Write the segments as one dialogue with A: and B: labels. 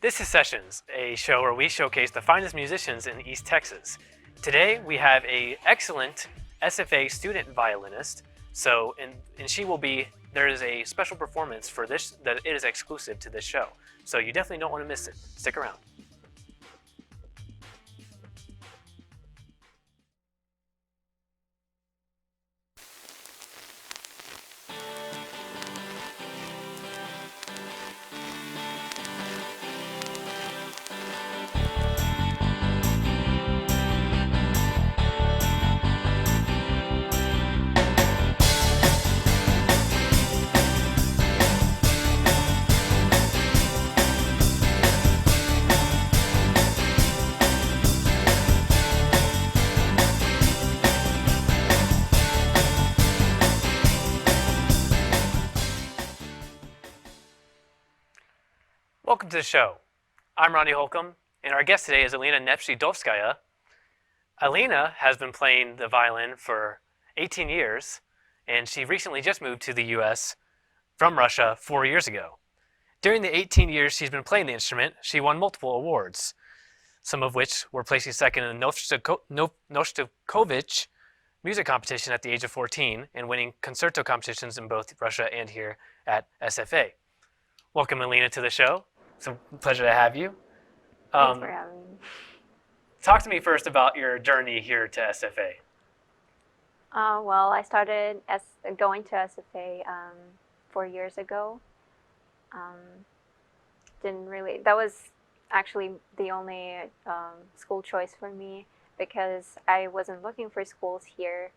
A: This is Sessions, a show where we showcase the finest musicians in East Texas. Today we have a excellent SFA student violinist. And she will be. There is a special performance for this that it is exclusive to this show. So you definitely don't want to miss it. Stick around. Welcome to the show. I'm Ronnie Holcomb, and our guest today is Alina Nepshidovskaya. Alina has been playing the violin for 18 years, and she recently just moved to the US from Russia 4 years ago. During the 18 years she's been playing the instrument, she won multiple awards, some of which were placing second in the Nostokovich music competition at the age of 14 and winning concerto competitions in both Russia and here at SFA. Welcome, Alina, to the show. It's a pleasure to have you.
B: Thanks for having me.
A: Talk to me first about your journey here to SFA.
B: Well, I started going to SFA 4 years ago. Didn't really. That was actually the only school choice for me because I wasn't looking for schools here.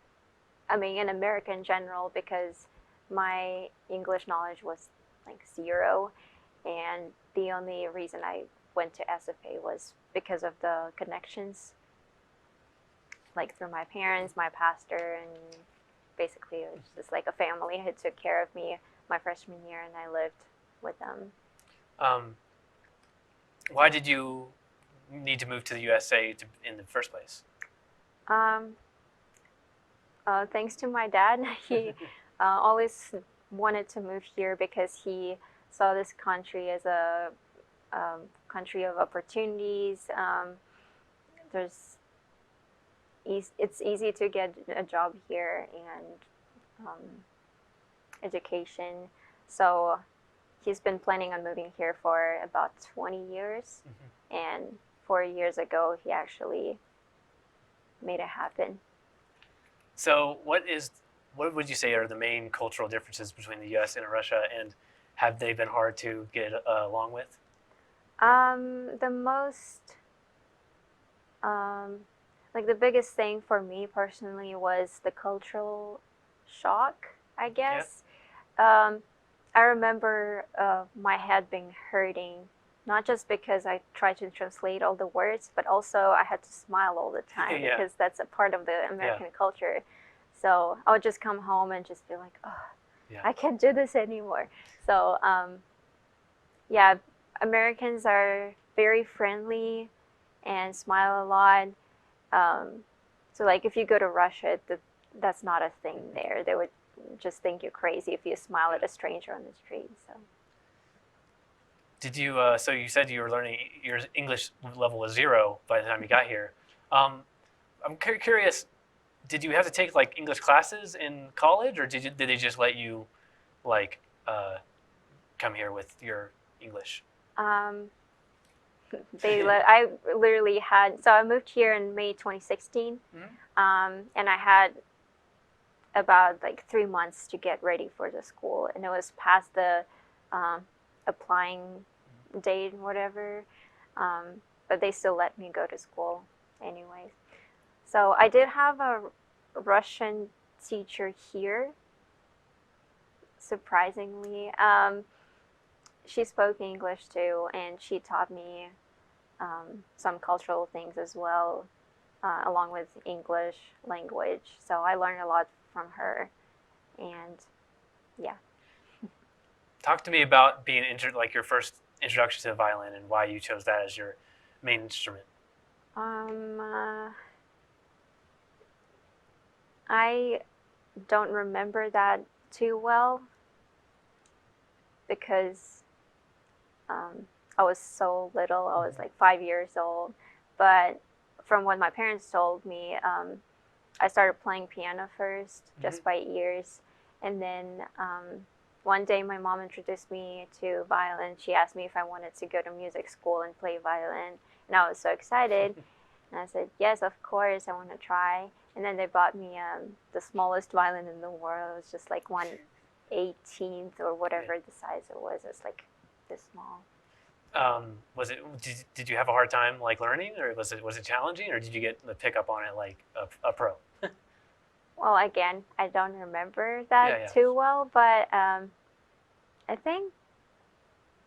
B: I mean, in America in general, because my English knowledge was like zero, and the only reason I went to SFA was because of the connections, like through my parents, my pastor, and basically it was just like a family who took care of me my freshman year, and I lived with them.
A: Um, why did you need to move to the USA in the first place?
B: Um, Thanks to my dad, he always wanted to move here because he saw this country as a country of opportunities. There's it's easy to get a job here and education. So he's been planning on moving here for about 20 years. And 4 years ago, he actually made it happen.
A: So, what would you say are the main cultural differences between the U.S. and Russia, and have they been hard to get along with?
B: The most, um, like the biggest thing for me personally was the cultural shock, I guess. I remember my head being hurting, not just because I tried to translate all the words, but also I had to smile all the time
A: Yeah.
B: because that's a part of the American culture. So I would just come home and just be like, oh,
A: Yeah.
B: I can't do this anymore. So yeah, Americans are very friendly and smile a lot. So like if you go to Russia, that's not a thing there. They would just think you're crazy if you smile at a stranger on the street. So.
A: Did you? So you said you were learning. Your English level was zero by the time you got here. I'm curious. Did you have to take like English classes in college, or did they just let you like come here with your English?
B: Um, I literally had, so I moved here in May 2016, and I had about like 3 months to get ready for the school, and it was past the applying date, whatever, but they still let me go to school anyways. So I did have a Russian teacher here, surprisingly. She spoke English too, and she taught me some cultural things as well, along with English language. So I learned a lot from her, and yeah.
A: Talk to me about being like your first introduction to the violin and why you chose that as your main instrument.
B: I don't remember that too well because I was so little. I was like 5 years old. But from what my parents told me, I started playing piano first, just by ears. And then one day my mom introduced me to violin. She asked me if I wanted to go to music school and play violin. And I was so excited. And I said, yes, of course, I want to try. And then they bought me the smallest violin in the world. It was just like 1/18th or whatever the size it was. It's like this small.
A: Was it? Did you have a hard time like learning, or was it challenging, or did you get the pick up on it like a pro?
B: Well, again, I don't remember that
A: Yeah, yeah.
B: too well, but I think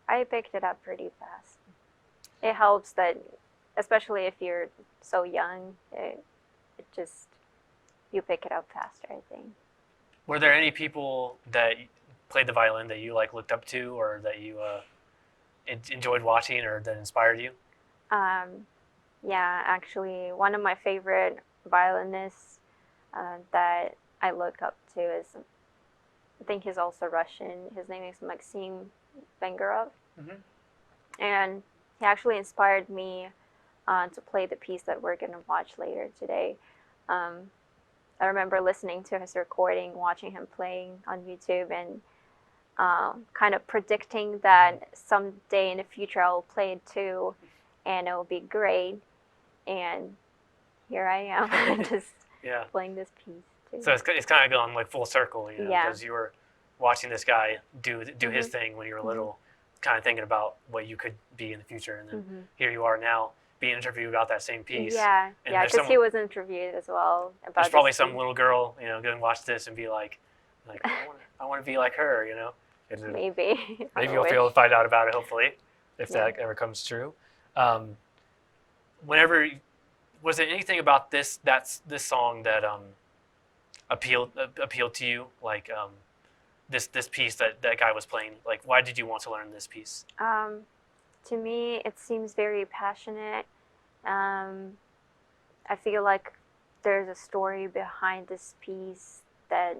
B: I picked it up pretty fast. It helps that, especially if you're so young, it just, you pick it up faster, I think.
A: Were there any people that played the violin that you like looked up to, or that you enjoyed watching, or that inspired you?
B: Yeah, actually, one of my favorite violinists that I look up to is, I think he's also Russian. His name is Maxim Vengerov. And he actually inspired me to play the piece that we're going to watch later today. I remember listening to his recording, watching him playing on YouTube, and kind of predicting that someday in the future I'll play it too, and it will be great. And here I am, just
A: Yeah.
B: playing this piece too.
A: So it's kind of gone like full circle, you know,
B: Yeah.
A: because you were watching this guy do his thing when you were little, kind of thinking about what you could be in the future, and then here you are now being interviewed about that same piece.
B: Yeah,
A: And
B: yeah,
A: there's
B: because he
A: someone-
B: was interviewed as well about
A: There's probably
B: this
A: some
B: piece.
A: little girl, you know, going to watch this and be like I want to be like her, you know.
B: Maybe.
A: Maybe
B: I
A: you'll be
B: wish.
A: able to find out about it, hopefully, if
B: Yeah.
A: that ever comes true. Whenever, was there anything about this song that appealed to you, like this piece that guy was playing? Like, why did you want to learn this piece?
B: To me, it seems very passionate. I feel like there's a story behind this piece that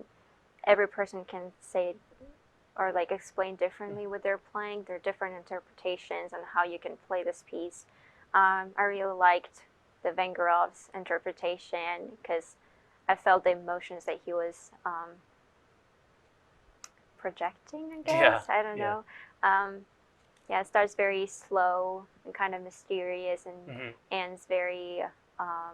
B: every person can say or like explain differently what they're playing. There are different interpretations on how you can play this piece. I really liked the Vengerov's interpretation because I felt the emotions that he was projecting, I guess. I don't know. Yeah, it starts very slow and kind of mysterious, and ends very, I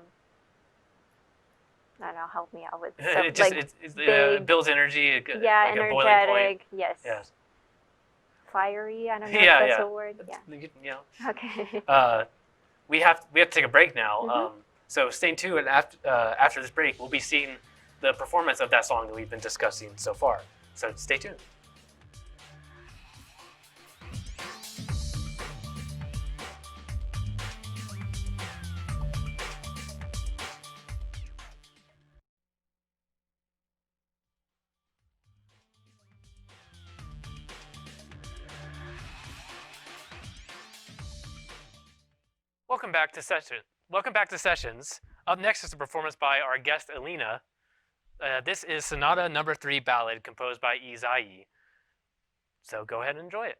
B: don't know, help me out with some,
A: It just
B: like
A: it
B: big,
A: builds energy,
B: yeah,
A: like a boiling point.
B: energetic, yes.
A: Yes.
B: Fiery, I don't know
A: Yeah,
B: if that's
A: yeah.
B: a word. Yeah.
A: You know.
B: Okay.
A: We have to take a break now. So stay tuned, and after this break, we'll be seeing the performance of that song that we've been discussing so far. So stay tuned. Welcome back to Sessions. Up next is a performance by our guest Alina. This is Sonata Number 3 Ballad, composed by Izai. So go ahead and enjoy it.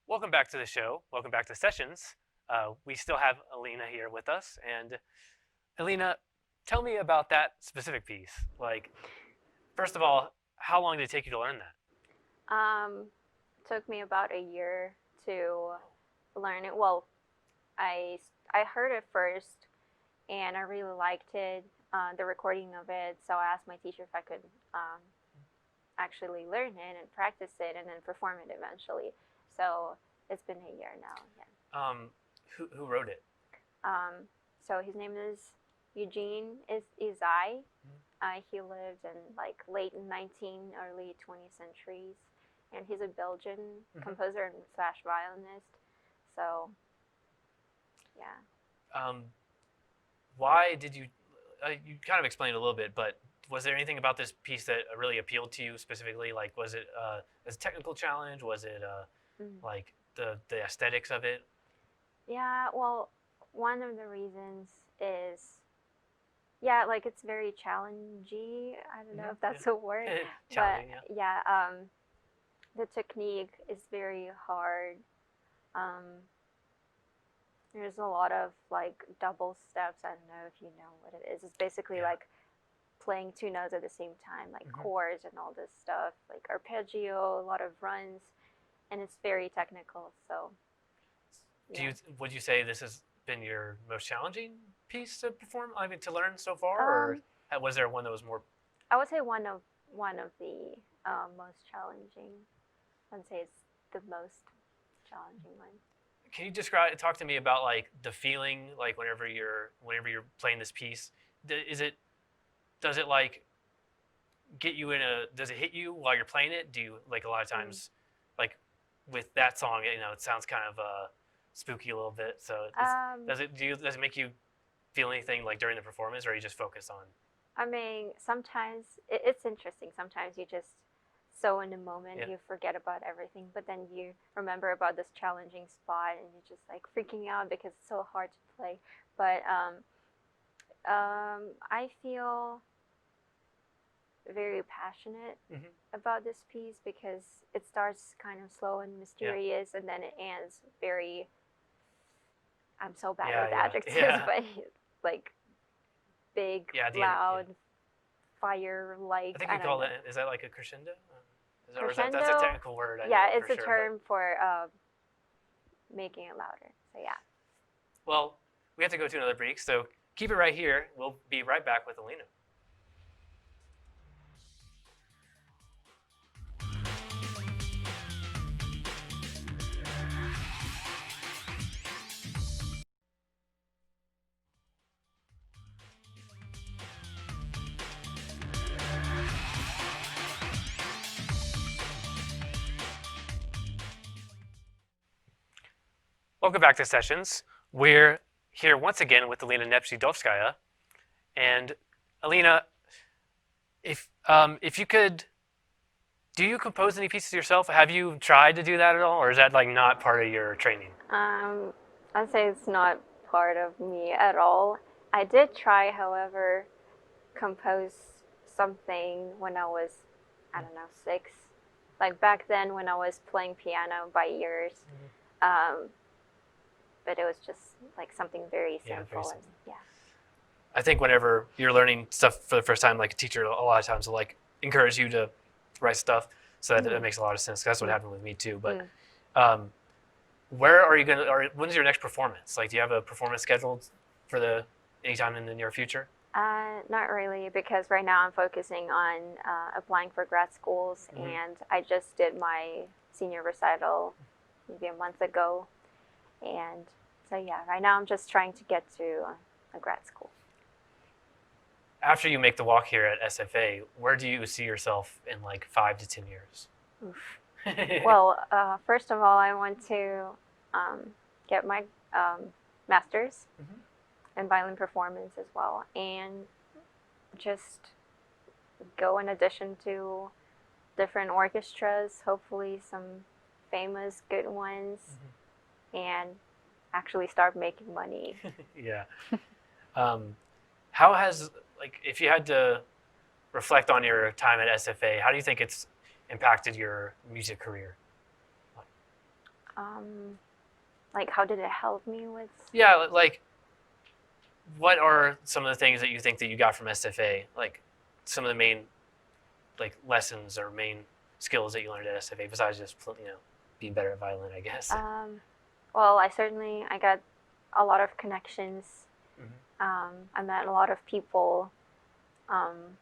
A: Welcome back to the show. Welcome back to Sessions. We still have Alina here with us. And Alina, tell me about that specific piece. Like, first of all, how long did it take you to learn that?
B: Took me about a year to learn it. Well, I heard it first, and I really liked it, the recording of it. So I asked my teacher if I could actually learn it and practice it, and then perform it eventually. So it's been a year now. Yeah.
A: Who wrote it?
B: So his name is Eugene Izai. He lived in like late 19th, early 20th centuries, and he's a Belgian composer and slash violinist. So, yeah.
A: Why did you? You kind of explained a little bit, but was there anything about this piece that really appealed to you specifically? Like, was it a technical challenge? Was it like the aesthetics of it?
B: Yeah, well, one of the reasons is, yeah, like it's very challenging. I don't know if that's a word,
A: Challenging,
B: but yeah, the technique is very hard. There's a lot of like double steps. I don't know if you know what it is. It's basically like playing two notes at the same time, like chords and all this stuff, like arpeggio, a lot of runs, and it's very technical. So, yeah.
A: Would you say this has been your most challenging piece to perform? I mean, to learn so far, or was there one that was more?
B: I would say one of the most challenging. I'd say it's the most challenging one.
A: Can you talk to me about like the feeling, like whenever you're playing this piece? Does it like get you in a? Does it hit you while you're playing it? Do you like a lot of times, like with that song, it sounds kind of spooky a little bit. So does it make you feel anything like during the performance, or you just focus on?
B: I mean, sometimes it's interesting. Sometimes you just so in the moment you forget about everything, but then you remember about this challenging spot, and you're just like freaking out because it's so hard to play. But I feel very passionate about this piece because it starts kind of slow and mysterious, and then it ends very. I'm so bad with adjectives, but like big, loud, fire-like.
A: I think you call it. Is that like a crescendo?
B: Crescendo.
A: That's a technical word.
B: It's a term for making it louder. So yeah.
A: Well, we have to go to another break, so keep it right here. We'll be right back with Alina. Welcome back to Sessions. We're here once again with Alina Nepsy-Dovskaya. And Alina, if you could, do you compose any pieces yourself? Have you tried to do that at all, or is that like not part of your training?
B: I'd say it's not part of me at all. I did try, however, compose something when I was, I don't know, 6. Like back then when I was playing piano by ears. But it was just like something very simple.
A: Very simple.
B: And,
A: I think whenever you're learning stuff for the first time, like a teacher, a lot of times will like encourage you to write stuff. So that makes a lot of sense. That's what happened with me too. But where are you gonna? Or when's your next performance? Like, do you have a performance scheduled for anytime in the near future?
B: Not really, because right now I'm focusing on applying for grad schools, and I just did my senior recital maybe a month ago. And so, yeah, right now I'm just trying to get to a grad school.
A: After you make the walk here at SFA, where do you see yourself in like 5 to 10 years?
B: Well, first of all, I want to get my master's in violin performance as well, and just go in addition to different orchestras, hopefully some famous good ones, and actually start making money.
A: Yeah. Um, how has, like, if you had to reflect on your time at SFA, how do you think it's impacted your music career?
B: Um, like, how did it help me with?
A: Yeah, like, what are some of the things that you think that you got from SFA? Like, some of the main, like, lessons or main skills that you learned at SFA besides just, being better at violin, I guess.
B: Well, I got a lot of connections. I met a lot of people. Um,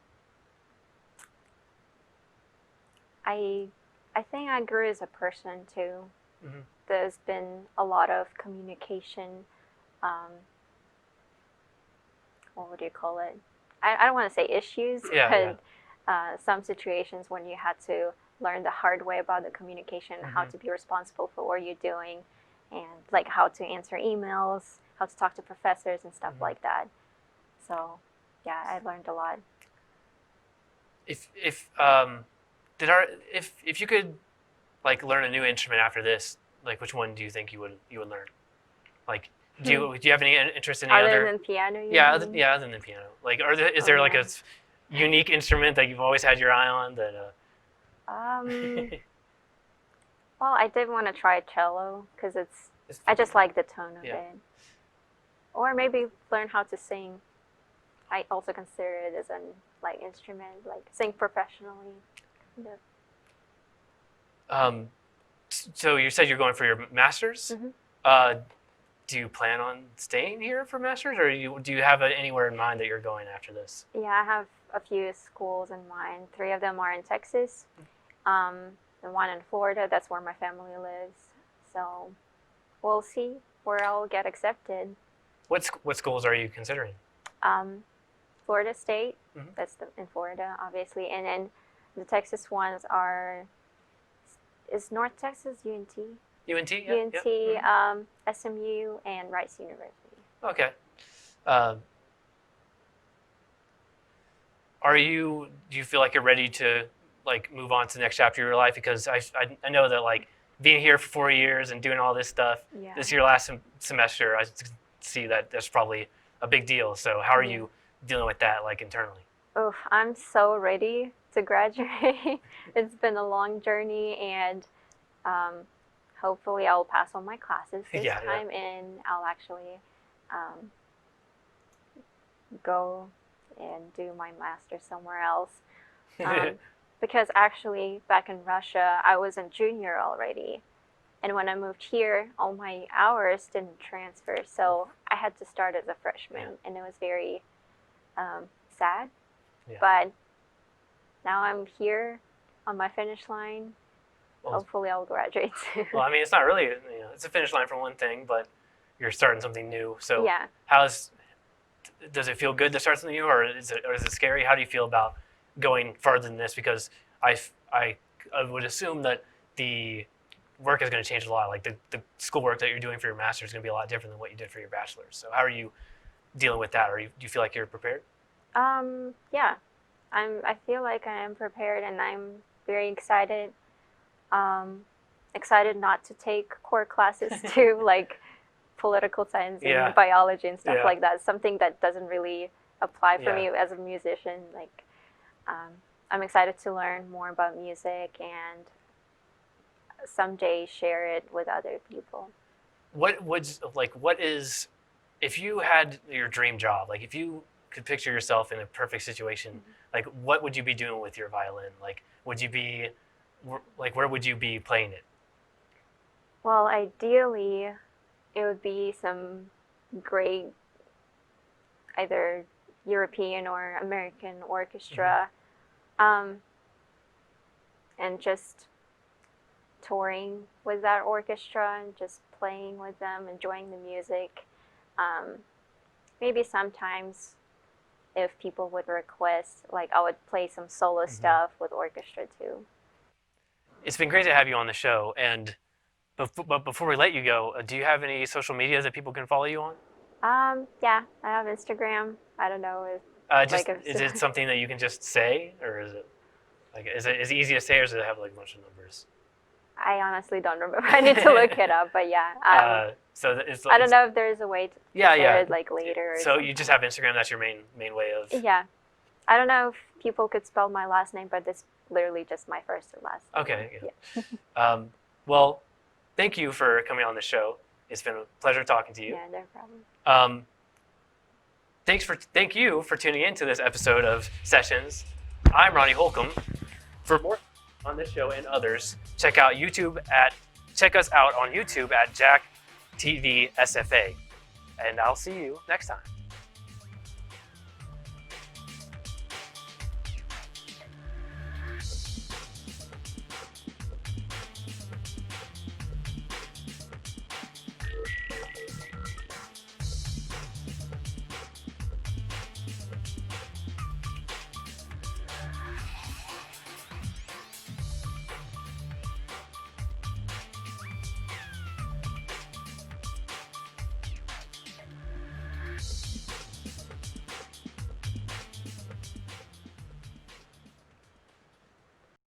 B: I I think I grew as a person too. There's been a lot of communication. Um, what would you call it? I don't want to say issues,
A: Yeah.
B: but some situations when you had to learn the hard way about the communication, how to be responsible for what you're doing, and like how to answer emails, how to talk to professors and stuff like that. So, yeah, I learned a lot.
A: If you could like learn a new instrument after this, like which one do you think you would learn? Like, do you have any interest in any
B: Other
A: other?
B: than piano, you
A: Yeah,
B: mean?
A: other than piano. Like, is there like a unique instrument that you've always had your eye on that?
B: Well, I did want to try cello because I just like the tone of it. Or maybe learn how to sing. I also consider it as an like instrument, like sing professionally. Kind of.
A: So you said you're going for your master's. Do you plan on staying here for master's, or do you have anywhere in mind that you're going after this?
B: Yeah, I have a few schools in mind. 3 of them are in Texas. The one in Florida, that's where my family lives. So we'll see where I'll get accepted.
A: What schools are you considering?
B: Florida State, that's in Florida, obviously, and then the Texas ones is North Texas UNT.
A: UNT, yeah.
B: UNT, SMU, and Rice University.
A: Okay. Do you feel like you're ready to like move on to the next chapter of your life? Because I know that like being here for 4 years and doing all this stuff, this is your last semester. I see that that's probably a big deal. So how are you dealing with that like internally?
B: Oh, I'm so ready to graduate. It's been a long journey, and hopefully I'll pass all my classes this time, and I'll actually go and do my master's somewhere else. Because actually, back in Russia, I was a junior already. And when I moved here, all my hours didn't transfer. So I had to start as a freshman, and it was very sad. But now I'm here on my finish line. Well, hopefully I'll graduate too.
A: Well, I mean, it's not really, it's a finish line for one thing, but you're starting something new. So does it feel good to start something new, or is it scary? How do you feel about going farther than this? Because I would assume that the work is going to change a lot. Like the schoolwork that you're doing for your master's is going to be a lot different than what you did for your bachelor's. So how are you dealing with that? Or do you feel like you're prepared?
B: Yeah, I feel like I am prepared, and I'm very excited. Excited not to take core classes too, like political science and biology and stuff like that. Something that doesn't really apply for me as a musician. Like, I'm excited to learn more about music and someday share it with other people.
A: If you had your dream job, like if you could picture yourself in a perfect situation, like what would you be doing with your violin? Like, where would you be playing it?
B: Well, ideally, it would be some great either European or American orchestra, and just touring with that orchestra and just playing with them, enjoying the music. Maybe sometimes if people would request, like I would play some solo stuff with orchestra too.
A: It's been great to have you on the show, and but before we let you go, do you have any social media that people can follow you on?
B: Yeah, I have Instagram. I don't know if
A: is it something that you can just say, or is it? Like, is it easy to say, or does it have like a bunch of numbers?
B: I honestly don't remember. I need to look it up, but yeah.
A: So it's
B: I don't know if there's a way to
A: Yeah,
B: share
A: yeah.
B: it like later. Or
A: So you just have Instagram. That's your main way of.
B: Yeah. I don't know if people could spell my last name, but it's literally just my first and last.
A: Okay.
B: Yeah.
A: Well, thank you for coming on the show. It's been a pleasure talking to you.
B: Yeah, no problem.
A: Thank you for tuning in to this episode of Sessions. I'm Ronnie Holcomb. For more on this show and others, check us out on YouTube at Jack TV SFA. And I'll see you next time.